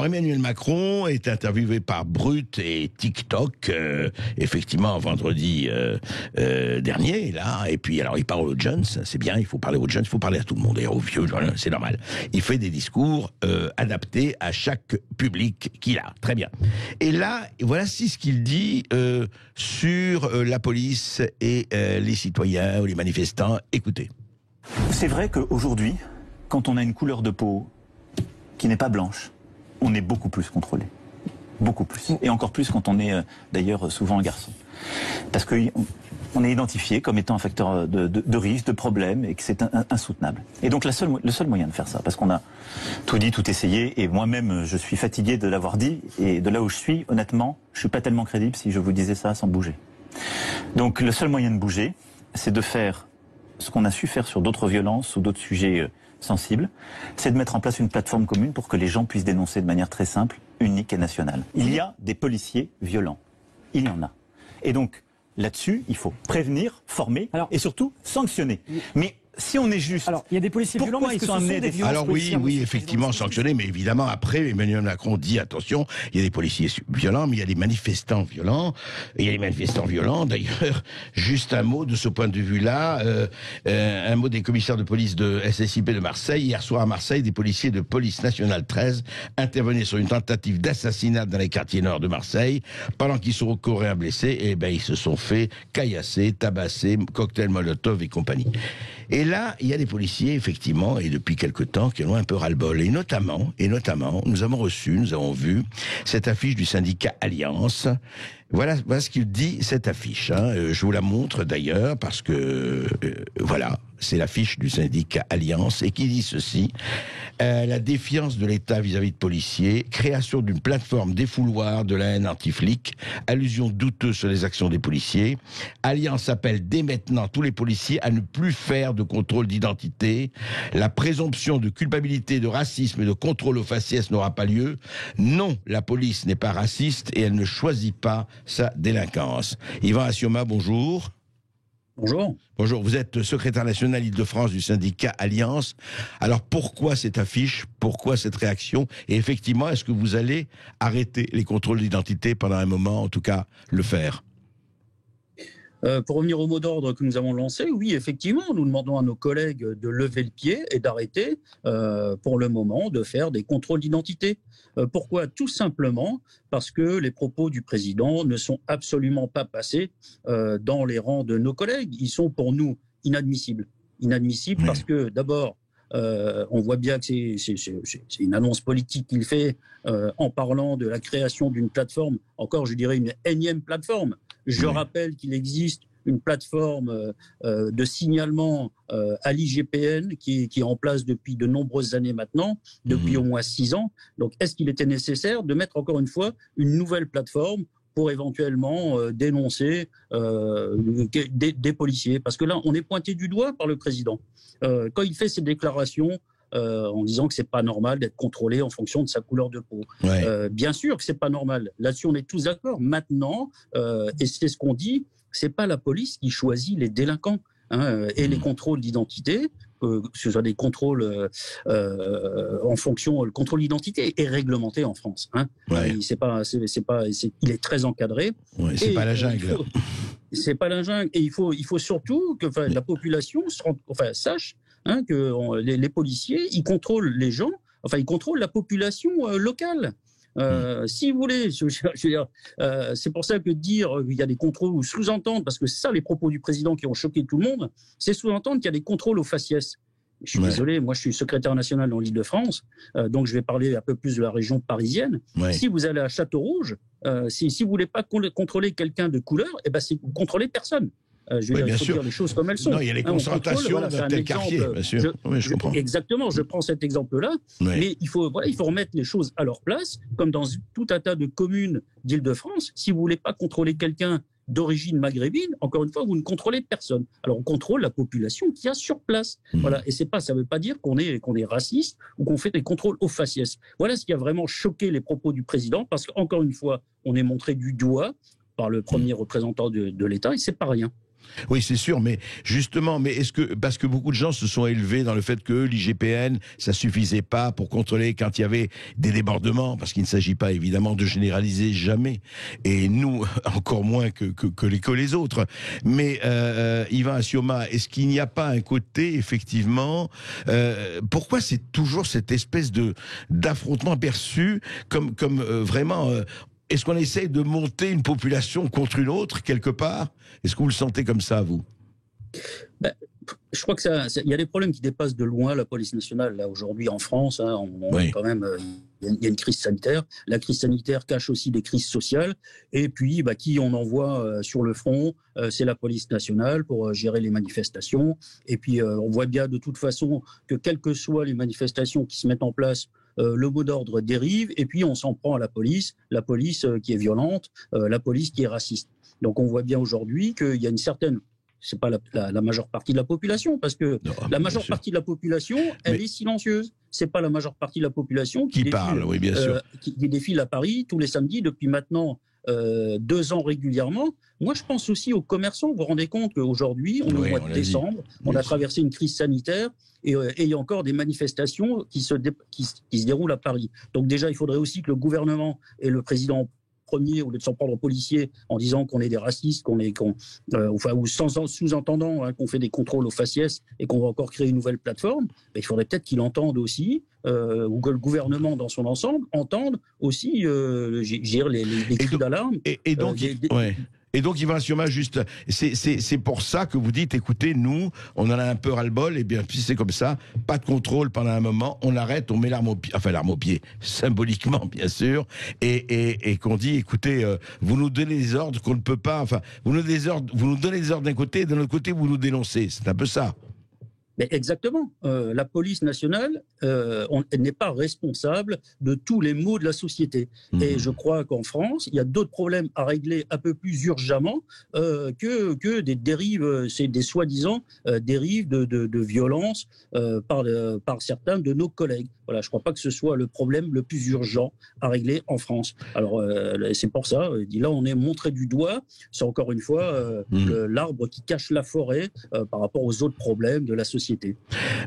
Emmanuel Macron est interviewé par Brut et TikTok, effectivement, vendredi dernier, là. Et puis, alors, il parle aux jeunes, c'est bien, il faut parler aux jeunes, il faut parler à tout le monde, et aux vieux, voilà, c'est normal. Il fait des discours adaptés à chaque public qu'il a. Très bien. Et là, voici ce qu'il dit sur la police et les citoyens ou les manifestants. Écoutez. C'est vrai qu'aujourd'hui, quand on a une couleur de peau qui n'est pas blanche, on est beaucoup plus contrôlé. Beaucoup plus. Et encore plus quand on est d'ailleurs souvent un garçon. Parce qu'on est identifié comme étant un facteur de risque, de problème, et que c'est insoutenable. Et donc le seul moyen de faire ça, parce qu'on a tout dit, tout essayé, et moi-même je suis fatigué de l'avoir dit, et de là où je suis, honnêtement, je suis pas tellement crédible si je vous disais ça sans bouger. Donc le seul moyen de bouger, c'est de faire ce qu'on a su faire sur d'autres violences ou d'autres sujets sensible, c'est de mettre en place une plateforme commune pour que les gens puissent dénoncer de manière très simple, unique et nationale. Il y a des policiers violents. Il y en a. Et donc, là-dessus, il faut prévenir, former et surtout sanctionner. Mais si on est juste... Alors, il y a des policiers violents, ils sont amenés des violences. Alors oui, effectivement, sanctionnés, mais évidemment, après, Emmanuel Macron dit, attention, il y a des policiers violents, mais il y a des manifestants violents. Et il y a des manifestants violents, d'ailleurs, juste un mot de ce point de vue-là, un mot des commissaires de police de SSIP de Marseille. Hier soir à Marseille, des policiers de police nationale 13 intervenaient sur une tentative d'assassinat dans les quartiers nord de Marseille. Pendant qu'ils sont coréens blessés, eh ben, ils se sont fait caillasser, tabasser, cocktail Molotov et compagnie. Et là, il y a des policiers, effectivement, et depuis quelque temps, qui en ont un peu ras-le-bol. Et notamment, nous avons vu cette affiche du syndicat Alliance. Voilà ce qu'il dit, cette affiche. Je vous la montre d'ailleurs, parce que, voilà, c'est l'affiche du syndicat Alliance, et qui dit ceci. La défiance de l'État vis-à-vis de policiers, création d'une plateforme défouloir de la haine anti-flic, allusion douteuse sur les actions des policiers. Alliance appelle dès maintenant tous les policiers à ne plus faire de contrôle d'identité. La présomption de culpabilité, de racisme et de contrôle au faciès n'aura pas lieu. Non, la police n'est pas raciste et elle ne choisit pas sa délinquance. Yvan Assioma, bonjour. Bonjour. Bonjour, vous êtes secrétaire national Île-de-France du syndicat Alliance. Alors pourquoi cette affiche? Pourquoi cette réaction? Et effectivement, est-ce que vous allez arrêter les contrôles d'identité pendant un moment, en tout cas le faire? Pour revenir au mot d'ordre que nous avons lancé, oui, effectivement, nous demandons à nos collègues de lever le pied et d'arrêter, pour le moment, de faire des contrôles d'identité. Pourquoi? Tout simplement parce que les propos du président ne sont absolument pas passés dans les rangs de nos collègues. Ils sont pour nous inadmissibles. Inadmissibles parce que, d'abord, on voit bien que c'est une annonce politique qu'il fait en parlant de la création d'une plateforme, encore je dirais une énième plateforme. Je rappelle qu'il existe une plateforme de signalement à l'IGPN qui est en place depuis de nombreuses années maintenant, depuis au moins 6 ans. Donc est-ce qu'il était nécessaire de mettre encore une fois une nouvelle plateforme pour éventuellement dénoncer des policiers? Parce que là, on est pointé du doigt par le président. Quand il fait ses déclarations en disant que c'est pas normal d'être contrôlé en fonction de sa couleur de peau. Bien sûr que c'est pas normal. Là-dessus, on est tous d'accord. Maintenant, et c'est ce qu'on dit, c'est pas la police qui choisit les délinquants. Et les contrôles d'identité, que ce soit des contrôles en fonction, le contrôle d'identité est réglementé en France. Il est très encadré. C'est pas la jungle. C'est pas la jungle. Et il faut surtout que la population sache que les policiers, ils contrôlent les gens, ils contrôlent la population locale. Si vous voulez, je veux dire, c'est pour ça que dire qu'il y a des contrôles ou sous-entendre, parce que c'est ça les propos du président qui ont choqué tout le monde, c'est sous-entendre qu'il y a des contrôles aux faciès. Je suis désolé, moi je suis secrétaire national dans l'Île-de-France, donc je vais parler un peu plus de la région parisienne. Si vous allez à Château-Rouge, si vous voulez pas contrôler quelqu'un de couleur, c'est vous contrôlez personne. Je veux dire, il faut dire les choses comme elles sont. Non, il y a les concentrations dans tel quartier, bien sûr. Je comprends. Exactement, je prends cet exemple-là. Mais il faut remettre les choses à leur place, comme dans tout un tas de communes d'Île-de-France. Si vous voulez pas contrôler quelqu'un d'origine maghrébine, encore une fois, vous ne contrôlez personne. Alors on contrôle la population qui a sur place. Voilà. Et ça veut pas dire qu'on est raciste ou qu'on fait des contrôles au faciès. Voilà ce qui a vraiment choqué les propos du président, parce qu'encore une fois, on est montré du doigt par le premier représentant de l'État, et c'est pas rien. Oui, c'est sûr, mais justement, parce que beaucoup de gens se sont élevés dans le fait que l'IGPN, ça suffisait pas pour contrôler quand il y avait des débordements, parce qu'il ne s'agit pas évidemment de généraliser jamais, et nous encore moins que les autres. Mais Yvan Assioma, est-ce qu'il n'y a pas un côté effectivement, pourquoi c'est toujours cette espèce d'affrontement perçu comme vraiment est-ce qu'on essaye de monter une population contre une autre, quelque part? Est-ce que vous le sentez comme ça, vous? Ben, je crois que il y a des problèmes qui dépassent de loin la police nationale. Là, aujourd'hui, en France, hein, Oui. quand même, il y a une crise sanitaire. La crise sanitaire cache aussi des crises sociales. Et puis, qui on envoie sur le front, c'est la police nationale pour gérer les manifestations. Et puis, on voit bien de toute façon que quelles que soient les manifestations qui se mettent en place, le mot d'ordre dérive, et puis on s'en prend à la police qui est violente, la police qui est raciste. Donc on voit bien aujourd'hui qu'il y a une certaine, c'est pas la majeure partie de la population, parce que Non, la majeure partie de la population, elle est silencieuse. C'est pas la majeure partie de la population qui parle, oui, bien sûr. Qui défile à Paris tous les samedis depuis maintenant 2 ans régulièrement. Moi, je pense aussi aux commerçants. Vous vous rendez compte qu'aujourd'hui, on est au mois de décembre, on a traversé une crise sanitaire et il y a encore des manifestations qui se déroulent à Paris. Donc déjà, il faudrait aussi que le gouvernement et le président premier, au lieu de s'en prendre aux policiers en disant qu'on est des racistes, ou sous-entendant qu'on fait des contrôles aux faciès et qu'on va encore créer une nouvelle plateforme, il faudrait peut-être qu'il entende aussi, ou que le gouvernement dans son ensemble entende aussi les cris d'alarme. Et donc, Et donc, Yvan Assioma, juste, c'est pour ça que vous dites, écoutez, nous, on en a un peu ras-le-bol, et bien, puis c'est comme ça, pas de contrôle pendant un moment, on arrête, on met l'arme au pied, symboliquement, bien sûr, et qu'on dit, écoutez, vous nous donnez des ordres qu'on ne peut pas, vous nous donnez des ordres d'un côté, et de l'autre côté, vous nous dénoncez. C'est un peu ça. Mais exactement. La police nationale n'est pas responsable de tous les maux de la société. Et je crois qu'en France, il y a d'autres problèmes à régler un peu plus urgemment que des dérives, c'est des soi-disant dérives de violence par certains de nos collègues. Voilà, je ne crois pas que ce soit le problème le plus urgent à régler en France. Alors, c'est pour ça, là, on est montré du doigt. C'est encore une fois l'arbre qui cache la forêt par rapport aux autres problèmes de la société.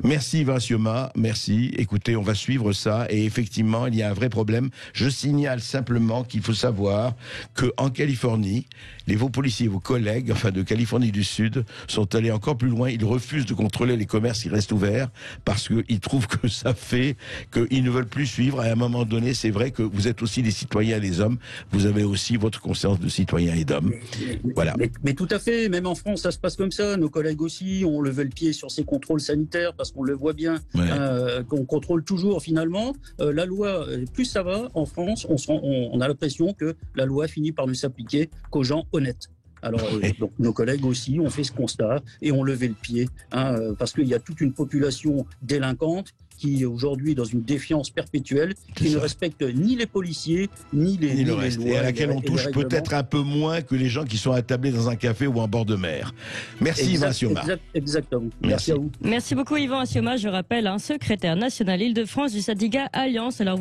Merci Yvan Assioma, merci. Écoutez, on va suivre ça et effectivement, il y a un vrai problème. Je signale simplement qu'il faut savoir qu'en Californie, vos policiers, vos collègues, de Californie du Sud, sont allés encore plus loin. Ils refusent de contrôler les commerces qui restent ouverts parce qu'ils trouvent que ça fait qu'ils ne veulent plus suivre. À un moment donné, c'est vrai que vous êtes aussi des citoyens et des hommes. Vous avez aussi votre conscience de citoyen et d'homme. Voilà. Mais tout à fait. Même en France, ça se passe comme ça. Nos collègues aussi ont levé le pied sur ces contrôles sanitaires parce qu'on le voit bien, qu'on contrôle toujours finalement. La loi, plus ça va en France, on a l'impression que la loi finit par ne s'appliquer qu'aux gens honnêtes. Alors, donc, nos collègues aussi ont fait ce constat et ont levé le pied, parce qu'il y a toute une population délinquante qui aujourd'hui dans une défiance perpétuelle, qui ne respecte ni les policiers, ni les lois. Et à laquelle on touche peut-être un peu moins que les gens qui sont attablés dans un café ou en bord de mer. Merci Yvan Assioma. Exactement. Merci à vous. Merci beaucoup Yvan Assioma, je rappelle, secrétaire national Île-de-France du syndicat Alliance. Alors,